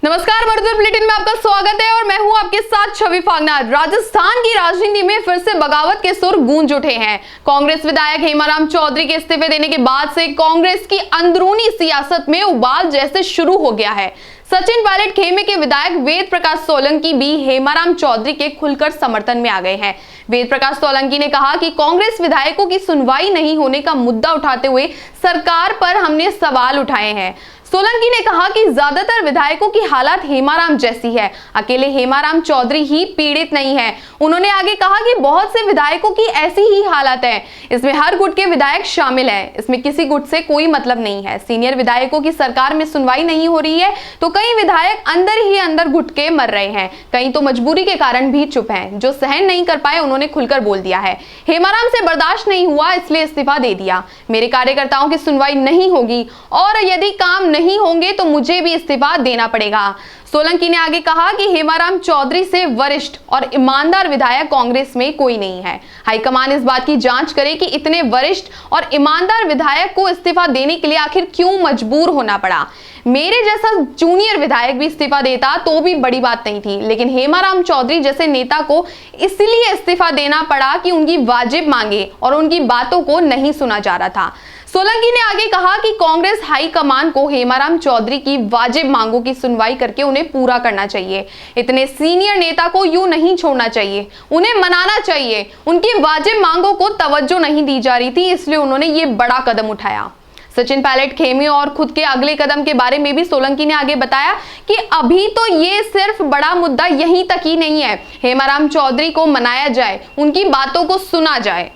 नमस्कार, मधुर बुलेटिन में आपका स्वागत है और मैं हूं आपके साथ छवि फागनाथ। राजस्थान की राजनीति में फिर से बगावत के सुर गूंज उठे हैं। कांग्रेस विधायक हेमाराम चौधरी के इस्तीफे देने के बाद से कांग्रेस की अंदरूनी सियासत में उबाल जैसे शुरू हो गया है। सचिन पायलट खेमे के विधायक वेद प्रकाश सोलंकी भी हेमाराम चौधरी के खुलकर समर्थन में आ गए हैं। वेद प्रकाश सोलंकी ने कहा कि कांग्रेस विधायकों की सुनवाई नहीं होने का मुद्दा उठाते हुए सरकार पर हमने सवाल उठाए हैं। सोलंकी ने कहा कि ज्यादातर विधायकों की हालत हेमाराम जैसी है, अकेले हेमाराम चौधरी ही पीड़ित नहीं है। उन्होंने आगे कहा कि बहुत से विधायकों की ऐसी ही हालत है, इसमें हर गुट के विधायक शामिल हैं, इसमें किसी गुट से कोई मतलब नहीं है। सीनियर विधायकों की सरकार में सुनवाई नहीं हो रही है तो कई विधायक अंदर ही अंदर घुट के मर रहे हैं, कई तो मजबूरी के कारण भी चुप हैं। जो सहन नहीं कर पाए उन्होंने खुलकर बोल दिया है, हेमाराम से बर्दाश्त नहीं हुआ इसलिए इस्तीफा दे दिया। मेरे कार्यकर्ताओं की सुनवाई नहीं होगी और यदि काम नहीं होंगे तो मुझे भी इस्तीफा देना पड़ेगा। सोलंकी ने आगे कहा कि हेमाराम चौधरी से वरिष्ठ और ईमानदार विधायक कांग्रेस में कोई नहीं है। हाईकमान इस बात की जांच करे कि इतने वरिष्ठ और ईमानदार विधायक को इस्तीफा देने के लिए आखिर क्यों मजबूर होना पड़ा। मेरे जैसा जूनियर विधायक भी इस्तीफा देता तो भी बड़ी बात नहीं थी, लेकिन हेमाराम चौधरी जैसे नेता को इसलिए इस्तीफा देना पड़ा कि उनकी वाजिब मांगे और उनकी बातों को नहीं सुना जा रहा था। सोलंकी ने आगे कहा कि कांग्रेस हाईकमान को हेमाराम चौधरी की वाजिब मांगों की सुनवाई करके उन्हें पूरा करना चाहिए। इतने सीनियर नेता को यूं नहीं छोड़ना चाहिए, उन्हें मनाना चाहिए। उनकी वाजिब मांगों को तवज्जो नहीं दी जा रही थी, इसलिए उन्होंने ये बड़ा कदम उठाया। सचिन पायलट खेमे और खुद के अगले कदम के बारे में भी सोलंकी ने आगे बताया कि अभी तो ये सिर्फ बड़ा मुद्दा यहीं तक ही नहीं है, हेमाराम चौधरी को मनाया जाए, उनकी बातों को सुना जाए।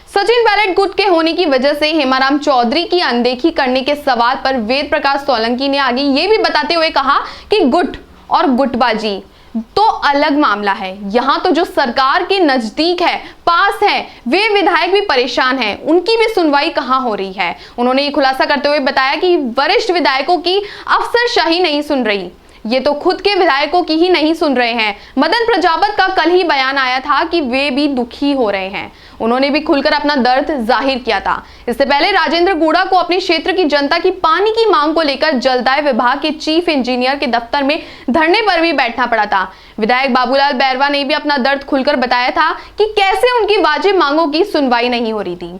सचिन पायलट गुट के होने की वजह से हेमाराम चौधरी की अनदेखी करने के सवाल पर वेद प्रकाश सोलंकी ने आगे ये भी बताते हुए कहा कि गुट और गुटबाजी तो अलग मामला है। यहाँ तो जो सरकार के नजदीक है, पास है, वे विधायक भी परेशान हैं, उनकी भी सुनवाई कहाँ हो रही है। उन्होंने ये खुलासा करते हुए बताया कि वरिष्ठ विधायकों की अफसरशाही नहीं सुन रही, ये तो खुद के विधायकों की ही नहीं सुन रहे हैं। मदन प्रजापत का कल ही बयान आया था कि वे भी दुखी हो रहे हैं, उन्होंने भी खुलकर अपना दर्द जाहिर किया था। इससे पहले राजेंद्र गुड़ा को अपने क्षेत्र की जनता की पानी की मांग को लेकर जलदाय विभाग के चीफ इंजीनियर के दफ्तर में धरने पर भी बैठना पड़ा था। विधायक बाबूलाल बैरवा ने भी अपना दर्द खुलकर बताया था कि कैसे उनकी वाजिब मांगों की सुनवाई नहीं हो रही थी।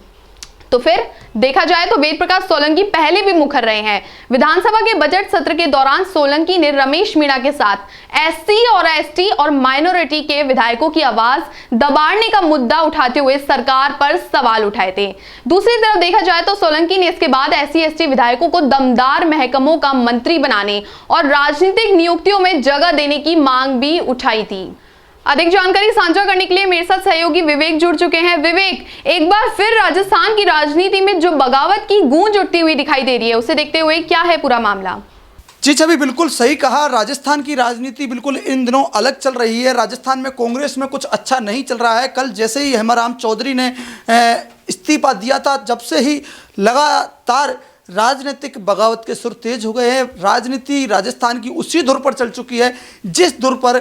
तो फिर देखा जाए तो वेद प्रकाश सोलंकी पहले भी मुखर रहे हैं। विधानसभा के बजट सत्र के दौरान सोलंकी ने रमेश मीणा के साथ एससी और एसटी और माइनॉरिटी के विधायकों की आवाज दबाड़ने का मुद्दा उठाते हुए सरकार पर सवाल उठाए थे। दूसरी तरफ देखा जाए तो सोलंकी ने इसके बाद एससी एसटी विधायकों को दमदार महकमों का मंत्री बनाने और राजनीतिक नियुक्तियों में जगह देने की मांग भी उठाई थी। अधिक जानकारी साझा करने के लिए मेरे साथ सहयोगी विवेक जुड़ चुके हैं। विवेक, एक बार फिर राजस्थान की राजनीति में जो बगावत की गूंज उठती हुई दिखाई दे रही है, उसे देखते हुए क्या है पूरा मामला? जी छवि, बिल्कुल सही कहा। राजस्थान की राजनीति बिल्कुल इन दिनों अलग चल रही है। राजस्थान में कांग्रेस में कुछ अच्छा नहीं चल रहा है। कल जैसे ही हेमाराम चौधरी ने इस्तीफा दिया था, जब से ही लगातार राजनीतिक बगावत के सुर तेज हो गए हैं। राजनीति राजस्थान की उसी धुर पर चल चुकी है जिस धुर पर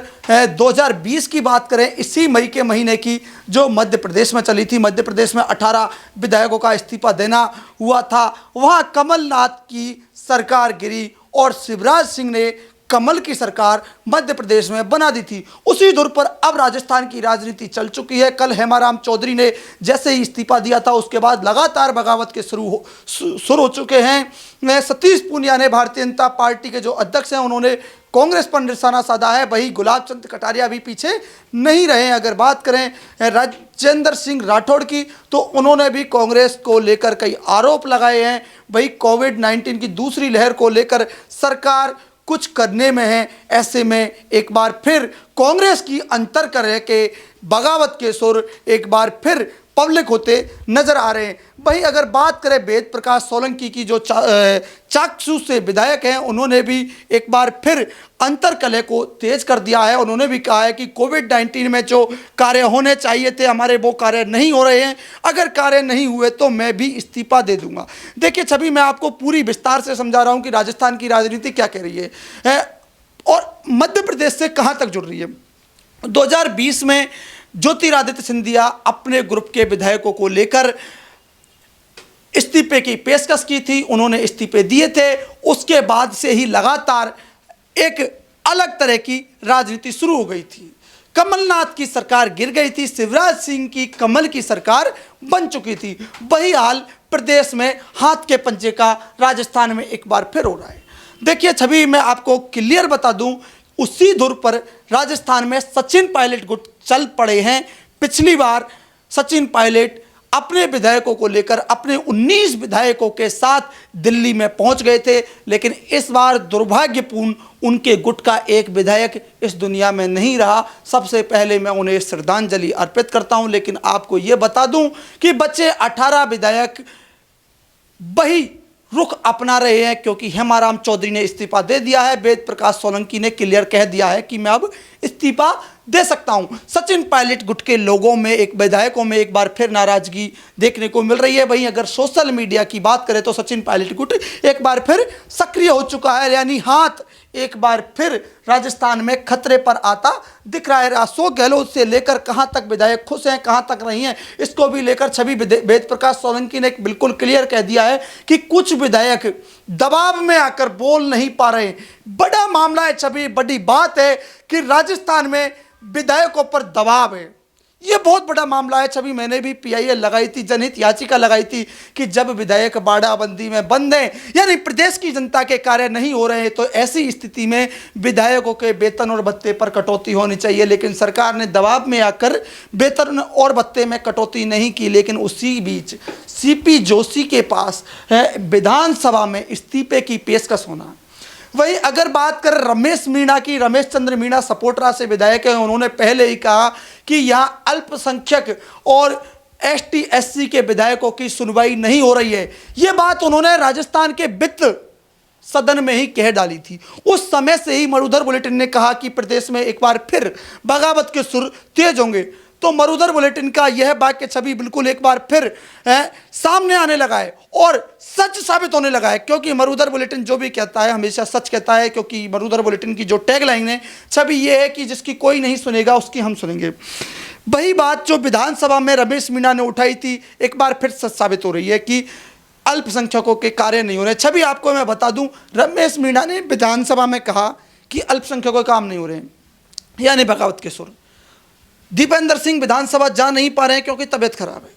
2020 की बात करें, इसी मई के महीने की, जो मध्य प्रदेश में चली थी। मध्य प्रदेश में 18 विधायकों का इस्तीफा देना हुआ था। वहाँ कमलनाथ की सरकार गिरी और शिवराज सिंह ने कमल की सरकार मध्य प्रदेश में बना दी थी। उसी धुर पर अब राजस्थान की राजनीति चल चुकी है। कल हेमाराम चौधरी ने जैसे ही इस्तीफा दिया था, उसके बाद लगातार बगावत के शुरू हो चुके हैं। सतीश पूनिया ने, भारतीय जनता पार्टी के जो अध्यक्ष हैं, उन्होंने कांग्रेस पर निशाना साधा है। वही गुलाब चंद कटारिया भी पीछे नहीं रहे। अगर बात करें राजेंद्र सिंह राठौड़ की, तो उन्होंने भी कांग्रेस को लेकर कई आरोप लगाए हैं। वही कोविड-19 की दूसरी लहर को लेकर सरकार कुछ करने में है। ऐसे में एक बार फिर कांग्रेस की अंतर कर के बगावत के सुर एक बार फिर पब्लिक होते नजर आ रहे हैं। वहीं अगर बात करें वेद प्रकाश सोलंकी की, जो चाकसू से विधायक हैं, उन्होंने भी एक बार फिर अंतर कलह को तेज कर दिया है। उन्होंने भी कहा है कि कोविड-19 में जो कार्य होने चाहिए थे हमारे, वो कार्य नहीं हो रहे हैं। अगर कार्य नहीं हुए तो मैं भी इस्तीफा दे दूंगा। देखिए छवि, मैं आपको पूरी विस्तार से समझा रहा हूं कि राजस्थान की राजनीति क्या कह रही है और मध्य प्रदेश से कहां तक जुड़ रही है। 2020 में ज्योतिरादित्य सिंधिया अपने ग्रुप के विधायकों को लेकर इस्तीफे की पेशकश की थी, उन्होंने इस्तीफे दिए थे। उसके बाद से ही लगातार एक अलग तरह की राजनीति शुरू हो गई थी। कमलनाथ की सरकार गिर गई थी, शिवराज सिंह की कमल की सरकार बन चुकी थी। वही हाल प्रदेश में हाथ के पंजे का राजस्थान में एक बार फिर हो रहा है। देखिए छवि, मैं आपको क्लियर बता दूं, उसी धुर पर राजस्थान में सचिन पायलट गुट चल पड़े हैं। पिछली बार सचिन पायलट अपने विधायकों को लेकर अपने 19 विधायकों के साथ दिल्ली में पहुंच गए थे, लेकिन इस बार दुर्भाग्यपूर्ण उनके गुट का एक विधायक इस दुनिया में नहीं रहा। सबसे पहले मैं उन्हें श्रद्धांजलि अर्पित करता हूं, लेकिन आपको यह बता दूं कि बचे 18 विधायक वही रुख अपना रहे हैं, क्योंकि हेमाराम चौधरी ने इस्तीफा दे दिया है। वेद प्रकाश सोलंकी ने क्लियर कह दिया है कि मैं अब इस्तीफा दे सकता हूं। सचिन पायलट गुट के लोगों में, एक विधायकों में एक बार फिर नाराजगी देखने को मिल रही है। वहीं अगर सोशल मीडिया की बात करें तो सचिन पायलट गुट एक बार फिर सक्रिय हो चुका है, यानी हाथ एक बार फिर राजस्थान में खतरे पर आता दिख रहा है। अशोक गहलोत से लेकर कहां तक विधायक खुश हैं, कहां तक नहीं हैं, इसको भी लेकर छवि वेद प्रकाश सोलंकी ने बिल्कुल क्लियर कह दिया है कि कुछ विधायक दबाव में आकर बोल नहीं पा रहे। बड़ा मामला है छवि, बड़ी बात है कि राजस्थान में विधायकों पर दबाव है। यह बहुत बड़ा मामला है छवि। मैंने भी पीआईएल लगाई थी, जनहित याचिका लगाई थी कि जब विधायक बाड़ाबंदी में बंद हैं, यानी प्रदेश की जनता के कार्य नहीं हो रहे हैं, तो ऐसी स्थिति में विधायकों के वेतन और भत्ते पर कटौती होनी चाहिए। लेकिन सरकार ने दबाव में आकर वेतन और भत्ते में कटौती नहीं की। लेकिन उसी बीच सीपी जोशी के पास विधानसभा में इस्तीफे की पेशकश होना। वही अगर बात करें रमेश मीणा की, रमेश चंद्र मीणा सपोटरा से विधायक है, उन्होंने पहले ही कहा कि यहाँ अल्पसंख्यक और एसटी एससी के विधायकों की सुनवाई नहीं हो रही है। ये बात उन्होंने राजस्थान के वित्त सदन में ही कह डाली थी। उस समय से ही मरुधर बुलेटिन ने कहा कि प्रदेश में एक बार फिर बगावत के सुर तेज होंगे। तो मरुधर बुलेटिन का यह वाक्य छवि बिल्कुल एक बार फिर सामने आने लगा है और सच साबित होने लगा है, क्योंकि मरुधर बुलेटिन जो भी कहता है हमेशा सच कहता है। क्योंकि मरुधर बुलेटिन की जो टैगलाइन है छवि ये है कि जिसकी कोई नहीं सुनेगा उसकी हम सुनेंगे। वही बात जो विधानसभा में रमेश मीणा ने उठाई थी एक बार फिर सच साबित हो रही है कि अल्पसंख्यकों के कार्य नहीं हो रहे। छवि आपको मैं बता दूं, रमेश मीणा ने विधानसभा में कहा कि अल्पसंख्यकों के काम नहीं हो रहे हैं, यानी बगावत के सुर। दीपेंद्र सिंह विधानसभा जा नहीं पा रहे हैं क्योंकि तबियत खराब है।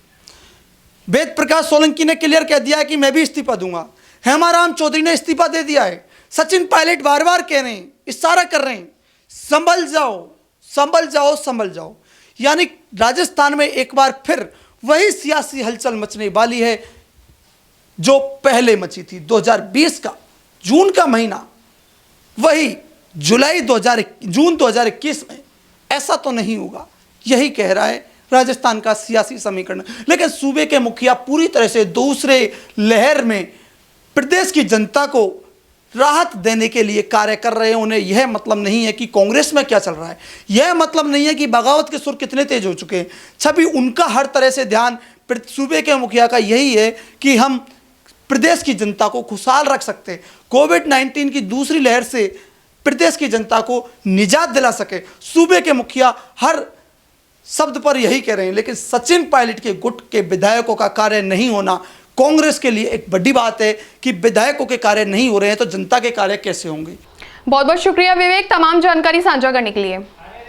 वेद प्रकाश सोलंकी ने क्लियर कह दिया है कि मैं भी इस्तीफा दूंगा। हेमाराम चौधरी ने इस्तीफा दे दिया है। सचिन पायलट बार बार कह रहे हैं, इशारा कर रहे हैं, संभल जाओ संभल जाओ संभल जाओ। यानी राजस्थान में एक बार फिर वही सियासी हलचल मचने वाली है जो पहले मची थी 2020 का जून का महीना, वही जून 2021 में। ऐसा तो नहीं होगा, यही कह रहा है राजस्थान का सियासी समीकरण। लेकिन सूबे के मुखिया पूरी तरह से दूसरे लहर में प्रदेश की जनता को राहत देने के लिए कार्य कर रहे हैं। उन्हें यह मतलब नहीं है कि कांग्रेस में क्या चल रहा है, यह मतलब नहीं है कि बगावत के सुर कितने तेज हो चुके हैं। छवि उनका हर तरह से ध्यान सूबे के मुखिया का यही है कि हम प्रदेश की जनता को खुशहाल रख सकते हैं, कोविड-19 की दूसरी लहर से प्रदेश की जनता को निजात दिला सके। सूबे के मुखिया हर शब्द पर यही कह रहे हैं। लेकिन सचिन पायलट के गुट के विधायकों का कार्य नहीं होना कांग्रेस के लिए एक बड़ी बात है कि विधायकों के कार्य नहीं हो रहे हैं तो जनता के कार्य कैसे होंगे। बहुत बहुत शुक्रिया विवेक, तमाम जानकारी साझा करने के लिए।